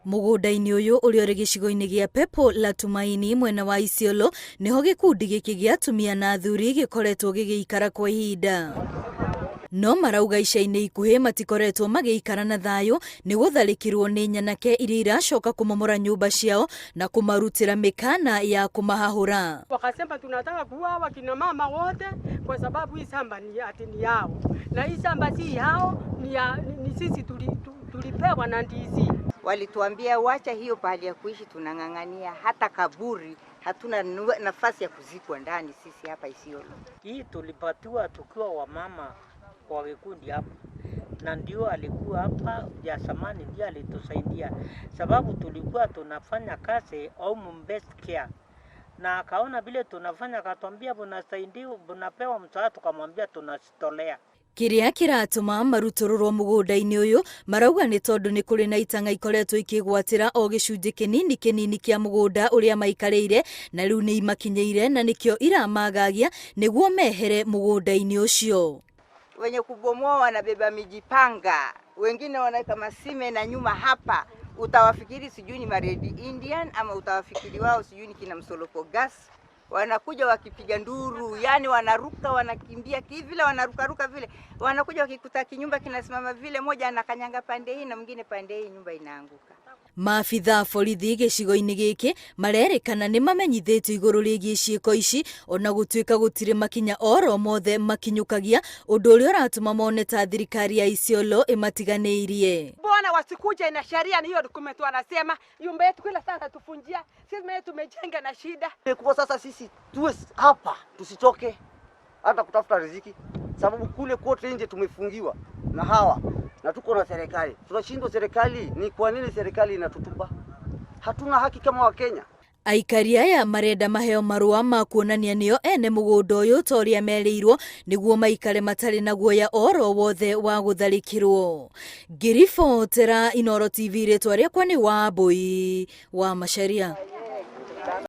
Mugunda-ini uyu uri uri gicigo-ini gia Pepo la Tumaini mwena wa Isiolo niho gikundi giki gia atumia na athuri gikoretwo gigiikara kwa ihinda. No marauga ica-ini ikuhi matikoretwo magiikara na thayo ni gutharikirwo ni nyanake iria iracoka kumomora nyumba ciao na kumarutira mikana ya kumahahura. Wakasema tunataka kuuawa kina mama wote kwa sababu hii shamba ni yao. Na hii shamba si yao, ni sisi tulipewa na ndizi. Walituambia wacha hiyo pahali ya kuishi tunang'ang'ania, hata kaburi hatuna nafasi ya kuzikwa ndani sisi hapa Isiolo. Hii tulipatiwa tukiwa wamama kwa vikundi hapa, na ndio alikuwa hapa ya samani ndio alitusaidia, sababu tulikuwa tunafanya kazi au best care, na akaona vile tunafanya akatwambia bunasaidiwa bunapewa msaada, tukamwambia tunasitolea. Kiria kiratuma marutururwo mugunda-ini uyu marauga ni tondu ni kuri na itanga ikoretwo ikigwatira o gicunji kinini kia mugunda uria maikarire na riu ni imakinyeire na nikio iramagagia niguo mehere mugunda-ini ucio. Wenye kubomoa wanabeba mijipanga, wengine wanaweka masime na nyuma hapa utawafikiri sijui ni Red Indian ama utawafikiri wao sijui ni kina Msoloko Gas. Wanakuja wakipiga nduru, yani wanaruka wanakimbia kivile, wanaruka vile, wanakuja wakikuta kinyumba kinasimama vile, moja anakanyanga pande hii na mwingine pande hii, nyumba inaanguka. Maabitha borithi gicigo-ini giki marerikana ni mamenyithitio iguru rigie ciiko ici ona gutuika gutire makinya oro mothe makinyukagia undu uria uratuma mone ta thirikari ya Isiolo imatiganiirie. Bwana wasikuje na sheria ni hiyo document wanasema nyumba yetu kila saa tufunjia, sisi tumejenga na shida. Kwa sasa sisi tuwe hapa tusitoke hata kutafuta riziki, sababu kule kote nje tumefungiwa na hawa na tuko na serikali. Tunashindwa serikali, ni kwa nini serikali inatutupa? Hatuna haki kama Wakenya. Aikari aya marenda maheo marua ma kuonania nio ene mugunda uyu toria mereirwo niguo maikare matari na guoya oro wothe wa gutharikirwo. Girifotera Inooro TV ritwa riakwa ni Wambui wa Macharia.